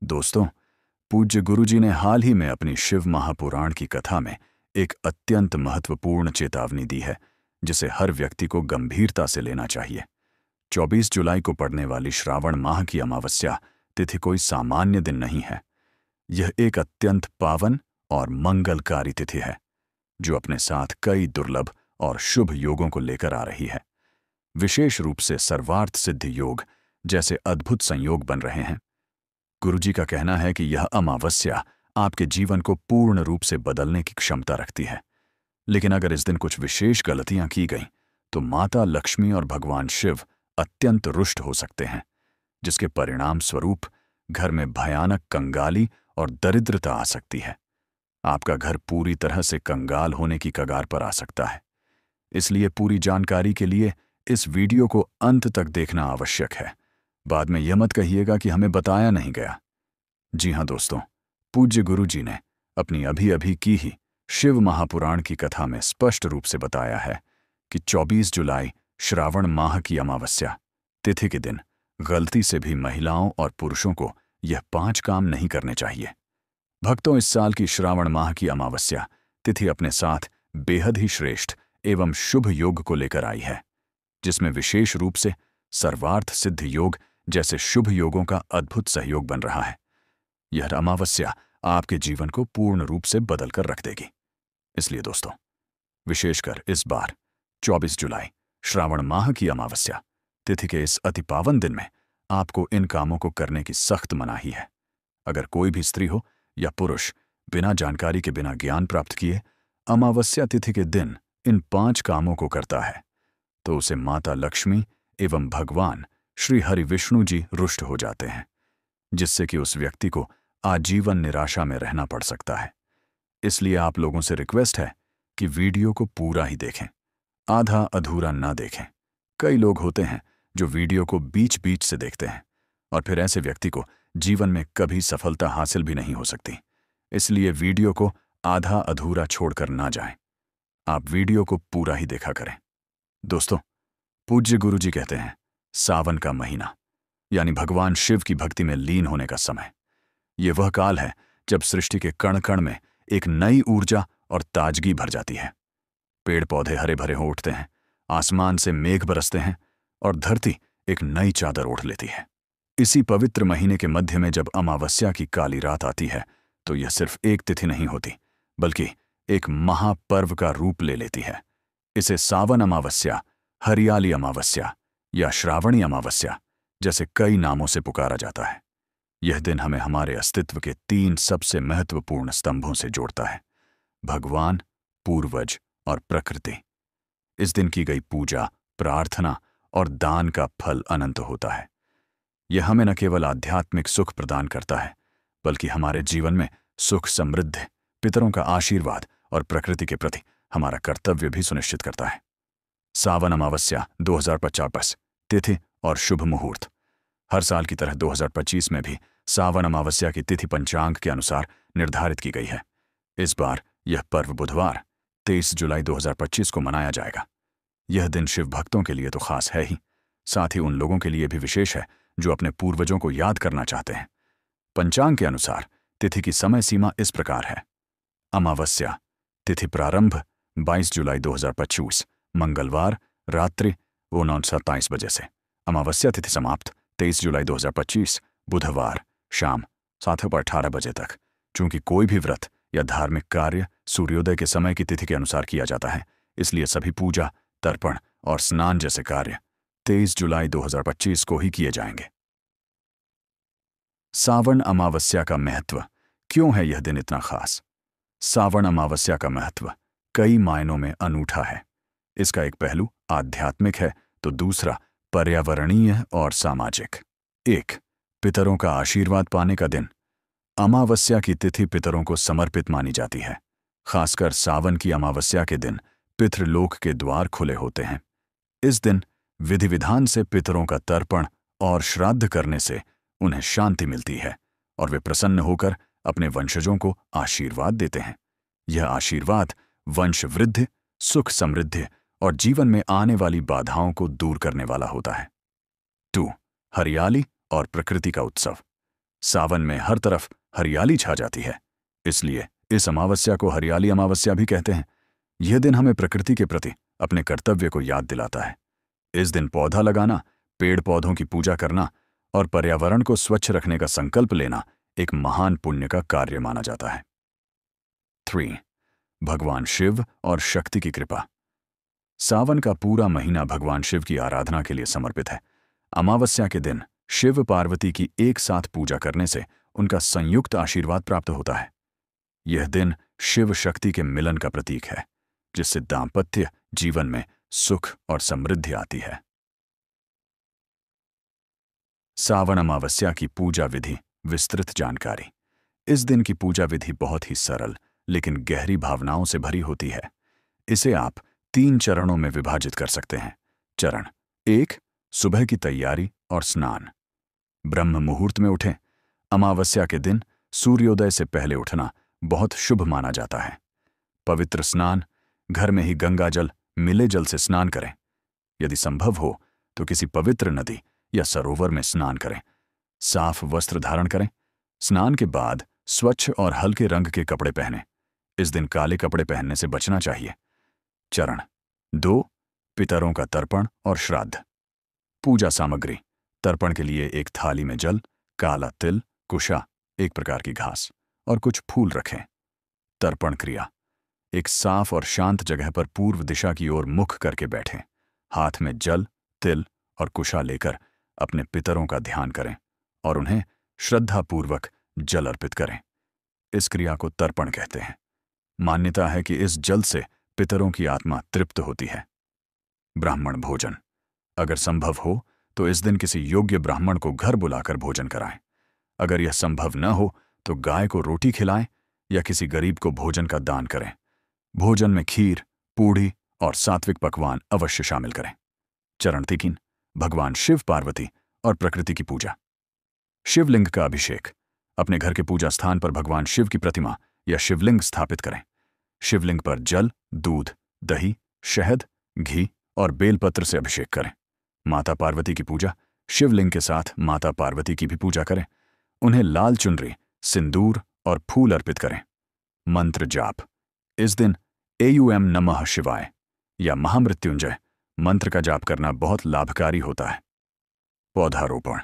दोस्तों, पूज्य गुरुजी ने हाल ही में अपनी शिव महापुराण की कथा में एक अत्यंत महत्वपूर्ण चेतावनी दी है, जिसे हर व्यक्ति को गंभीरता से लेना चाहिए। 24 जुलाई को पड़ने वाली श्रावण माह की अमावस्या तिथि कोई सामान्य दिन नहीं है। यह एक अत्यंत पावन और मंगलकारी तिथि है, जो अपने साथ कई दुर्लभ और शुभ योगों को लेकर आ रही है। विशेष रूप से सर्वार्थ सिद्धि योग जैसे अद्भुत संयोग बन रहे हैं। गुरुजी का कहना है कि यह अमावस्या आपके जीवन को पूर्ण रूप से बदलने की क्षमता रखती है। लेकिन अगर इस दिन कुछ विशेष गलतियां की गईं, तो माता लक्ष्मी और भगवान शिव अत्यंत रुष्ट हो सकते हैं, जिसके परिणाम स्वरूप घर में भयानक कंगाली और दरिद्रता आ सकती है। आपका घर पूरी तरह से कंगाल होने की कगार पर आ सकता है। इसलिए पूरी जानकारी के लिए इस वीडियो को अंत तक देखना आवश्यक है। बाद में यह मत कहिएगा कि हमें बताया नहीं गया। जी हां दोस्तों, पूज्य गुरुजी ने अपनी अभी अभी की ही शिव महापुराण की कथा में स्पष्ट रूप से बताया है कि 24 जुलाई श्रावण माह की अमावस्या तिथि के दिन गलती से भी महिलाओं और पुरुषों को यह 5 काम नहीं करने चाहिए। भक्तों, इस साल की श्रावण माह की अमावस्या तिथि अपने साथ बेहद ही श्रेष्ठ एवं शुभ योग को लेकर आई है, जिसमें विशेष रूप से सर्वार्थ सिद्ध योग जैसे शुभ योगों का अद्भुत सहयोग बन रहा है। यह अमावस्या आपके जीवन को पूर्ण रूप से बदल कर रख देगी। इसलिए दोस्तों, विशेषकर इस बार 24 जुलाई श्रावण माह की अमावस्या तिथि के इस अति पावन दिन में आपको इन कामों को करने की सख्त मनाही है। अगर कोई भी स्त्री हो या पुरुष बिना जानकारी के, बिना ज्ञान प्राप्त किए अमावस्या तिथि के दिन इन 5 कामों को करता है, तो उसे माता लक्ष्मी एवं भगवान श्री हरि विष्णु जी रुष्ट हो जाते हैं, जिससे कि उस व्यक्ति को आजीवन निराशा में रहना पड़ सकता है। इसलिए आप लोगों से रिक्वेस्ट है कि वीडियो को पूरा ही देखें, आधा अधूरा ना देखें। कई लोग होते हैं जो वीडियो को बीच बीच से देखते हैं, और फिर ऐसे व्यक्ति को जीवन में कभी सफलता हासिल भी नहीं हो सकती। इसलिए वीडियो को आधा अधूरा छोड़कर ना जाएं। आप वीडियो को पूरा ही देखा करें। दोस्तों, पूज्य गुरुजी कहते हैं, सावन का महीना यानी भगवान शिव की भक्ति में लीन होने का समय। ये वह काल है जब सृष्टि के कण कण में एक नई ऊर्जा और ताजगी भर जाती है। पेड़ पौधे हरे भरे हो उठते हैं, आसमान से मेघ बरसते हैं और धरती एक नई चादर ओढ़ लेती है। इसी पवित्र महीने के मध्य में जब अमावस्या की काली रात आती है, तो यह सिर्फ एक तिथि नहीं होती, बल्कि एक महापर्व का रूप ले लेती है। इसे सावन अमावस्या, हरियाली अमावस्या या श्रावणी अमावस्या जैसे कई नामों से पुकारा जाता है। यह दिन हमें हमारे अस्तित्व के 3 सबसे महत्वपूर्ण स्तंभों से जोड़ता है: भगवान, पूर्वज और प्रकृति। इस दिन की गई पूजा, प्रार्थना और दान का फल अनंत होता है। यह हमें न केवल आध्यात्मिक सुख प्रदान करता है, बल्कि हमारे जीवन में सुख समृद्धि, पितरों का आशीर्वाद और प्रकृति के प्रति हमारा कर्तव्य भी सुनिश्चित करता है। सावन अमावस्या 2050 तिथि और शुभ मुहूर्त। हर साल की तरह 2025 में भी सावन अमावस्या की तिथि पंचांग के अनुसार निर्धारित की गई है। इस बार यह पर्व बुधवार 23 जुलाई 2025 को मनाया जाएगा। यह दिन शिव भक्तों के लिए तो खास है ही, साथ ही उन लोगों के लिए भी विशेष है जो अपने पूर्वजों को याद करना चाहते हैं। पंचांग के अनुसार तिथि की समय सीमा इस प्रकार है: अमावस्या तिथि प्रारंभ 22 जुलाई 2025 मंगलवार रात्रि 9:27 बजे से। अमावस्या तिथि समाप्त 23 जुलाई 2025 बुधवार शाम 7:18 बजे तक। चूंकि कोई भी व्रत या धार्मिक कार्य सूर्योदय के समय की तिथि के अनुसार किया जाता है, इसलिए सभी पूजा, तर्पण और स्नान जैसे कार्य 23 जुलाई 2025 को ही किए जाएंगे। सावन अमावस्या का महत्व। क्यों है यह दिन इतना खास? सावन अमावस्या का महत्व कई मायनों में अनूठा है। इसका एक पहलू आध्यात्मिक है, तो दूसरा पर्यावरणीय और सामाजिक। 1. पितरों का आशीर्वाद पाने का दिन। अमावस्या की तिथि पितरों को समर्पित मानी जाती है। खासकर सावन की अमावस्या के दिन पितृलोक के द्वार खुले होते हैं। इस दिन विधि विधान से पितरों का तर्पण और श्राद्ध करने से उन्हें शांति मिलती है और वे प्रसन्न होकर अपने वंशजों को आशीर्वाद देते हैं। यह आशीर्वाद वंश वृद्धि, सुख समृद्धि और जीवन में आने वाली बाधाओं को दूर करने वाला होता है। 2. हरियाली और प्रकृति का उत्सव। सावन में हर तरफ हरियाली छा जाती है, इसलिए इस अमावस्या को हरियाली अमावस्या भी कहते हैं। यह दिन हमें प्रकृति के प्रति अपने कर्तव्य को याद दिलाता है। इस दिन पौधा लगाना, पेड़ पौधों की पूजा करना और पर्यावरण को स्वच्छ रखने का संकल्प लेना एक महान पुण्य का कार्य माना जाता है। 3. भगवान शिव और शक्ति की कृपा। सावन का पूरा महीना भगवान शिव की आराधना के लिए समर्पित है। अमावस्या के दिन शिव पार्वती की एक साथ पूजा करने से उनका संयुक्त आशीर्वाद प्राप्त होता है। यह दिन शिव शक्ति के मिलन का प्रतीक है, जिससे दाम्पत्य जीवन में सुख और समृद्धि आती है। सावन अमावस्या की पूजा विधि विस्तृत जानकारी। इस दिन की पूजा विधि बहुत ही सरल लेकिन गहरी भावनाओं से भरी होती है। इसे आप 3 चरणों में विभाजित कर सकते हैं। चरण 1, सुबह की तैयारी और स्नान। ब्रह्म मुहूर्त में उठें। अमावस्या के दिन सूर्योदय से पहले उठना बहुत शुभ माना जाता है। पवित्र स्नान, घर में ही गंगा जल, मिले जल से स्नान करें। यदि संभव हो तो किसी पवित्र नदी या सरोवर में स्नान करें। साफ वस्त्र धारण करें। स्नान के बाद स्वच्छ और हल्के रंग के कपड़े पहनें। इस दिन काले कपड़े पहनने से बचना चाहिए। चरण 2, पितरों का तर्पण और श्राद्ध। पूजा सामग्री। तर्पण के लिए एक थाली में जल, काला तिल, कुशा, एक प्रकार की घास और कुछ फूल रखें। तर्पण क्रिया। एक साफ और शांत जगह पर पूर्व दिशा की ओर मुख करके बैठें। हाथ में जल, तिल और कुशा लेकर अपने पितरों का ध्यान करें और उन्हें श्रद्धापूर्वक जल अर्पित करें। इस क्रिया को तर्पण कहते हैं। मान्यता है कि इस जल से पितरों की आत्मा तृप्त होती है। ब्राह्मण भोजन। अगर संभव हो तो इस दिन किसी योग्य ब्राह्मण को घर बुलाकर भोजन कराएं। अगर यह संभव न हो तो गाय को रोटी खिलाएं या किसी गरीब को भोजन का दान करें। भोजन में खीर, पूड़ी और सात्विक पकवान अवश्य शामिल करें। चरण 3, भगवान शिव पार्वती और प्रकृति की पूजा। शिवलिंग का अभिषेक। अपने घर के पूजा स्थान पर भगवान शिव की प्रतिमा या शिवलिंग स्थापित करें। शिवलिंग पर जल, दूध, दही, शहद, घी और बेलपत्र से अभिषेक करें। माता पार्वती की पूजा। शिवलिंग के साथ माता पार्वती की भी पूजा करें। उन्हें लाल चुनरी, सिंदूर और फूल अर्पित करें। मंत्र जाप। इस दिन एयूएम नमः शिवाय या महामृत्युंजय मंत्र का जाप करना बहुत लाभकारी होता है। पौधारोपण।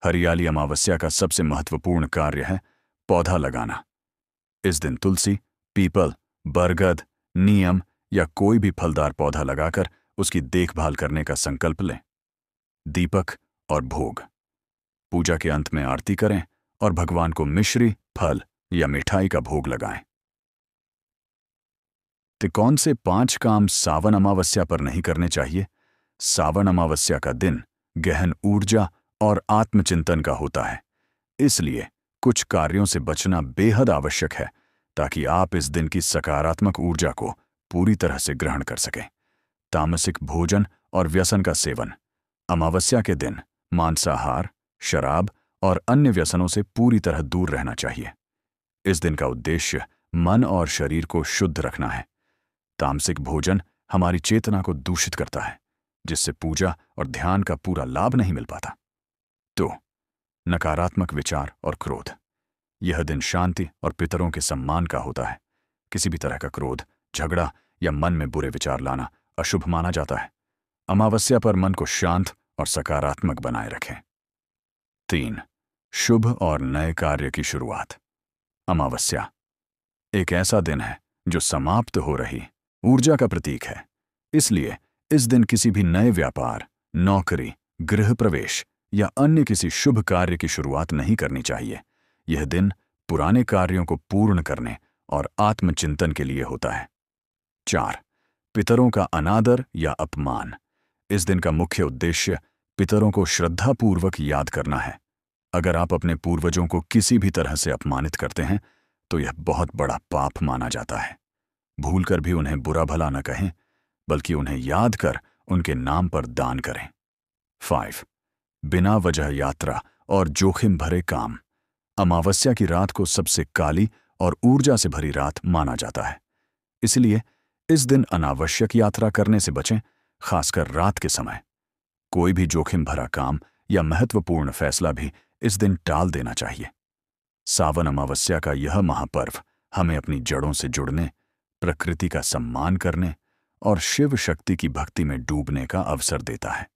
हरियाली अमावस्या का सबसे महत्वपूर्ण कार्य है पौधा लगाना। इस दिन तुलसी, पीपल, बरगद, नीम या कोई भी फलदार पौधा लगाकर उसकी देखभाल करने का संकल्प लें। दीपक और भोग। पूजा के अंत में आरती करें और भगवान को मिश्री, फल या मिठाई का भोग लगाएं। तो कौन से 5 काम सावन अमावस्या पर नहीं करने चाहिए? सावन अमावस्या का दिन गहन ऊर्जा और आत्मचिंतन का होता है, इसलिए कुछ कार्यों से बचना बेहद आवश्यक है ताकि आप इस दिन की सकारात्मक ऊर्जा को पूरी तरह से ग्रहण कर सकें। तामसिक भोजन और व्यसन का सेवन। अमावस्या के दिन मांसाहार, शराब और अन्य व्यसनों से पूरी तरह दूर रहना चाहिए। इस दिन का उद्देश्य मन और शरीर को शुद्ध रखना है। तामसिक भोजन हमारी चेतना को दूषित करता है, जिससे पूजा और ध्यान का पूरा लाभ नहीं मिल पाता। तो नकारात्मक विचार और क्रोध। यह दिन शांति और पितरों के सम्मान का होता है। किसी भी तरह का क्रोध, झगड़ा या मन में बुरे विचार लाना अशुभ माना जाता है। अमावस्या पर मन को शांत और सकारात्मक बनाए रखें। 3. शुभ और नए कार्य की शुरुआत। अमावस्या एक ऐसा दिन है जो समाप्त हो रही ऊर्जा का प्रतीक है, इसलिए इस दिन किसी भी नए व्यापार, नौकरी, गृह प्रवेश या अन्य किसी शुभ कार्य की शुरुआत नहीं करनी चाहिए। यह दिन पुराने कार्यों को पूर्ण करने और आत्मचिंतन के लिए होता है। 4. पितरों का अनादर या अपमान। इस दिन का मुख्य उद्देश्य पितरों को श्रद्धापूर्वक याद करना है। अगर आप अपने पूर्वजों को किसी भी तरह से अपमानित करते हैं तो यह बहुत बड़ा पाप माना जाता है। भूलकर भी उन्हें बुरा भला न कहें, बल्कि उन्हें याद कर उनके नाम पर दान करें। 5. बिना वजह यात्रा और जोखिम भरे काम। अमावस्या की रात को सबसे काली और ऊर्जा से भरी रात माना जाता है, इसलिए इस दिन अनावश्यक यात्रा करने से बचें, खासकर रात के समय। कोई भी जोखिम भरा काम या महत्वपूर्ण फैसला भी इस दिन टाल देना चाहिए। सावन अमावस्या का यह महापर्व हमें अपनी जड़ों से जुड़ने, प्रकृति का सम्मान करने और शिव शक्ति की भक्ति में डूबने का अवसर देता है।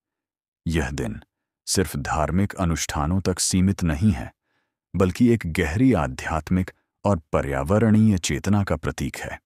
यह दिन सिर्फ धार्मिक अनुष्ठानों तक सीमित नहीं है, बल्कि एक गहरी आध्यात्मिक और पर्यावरणीय चेतना का प्रतीक है।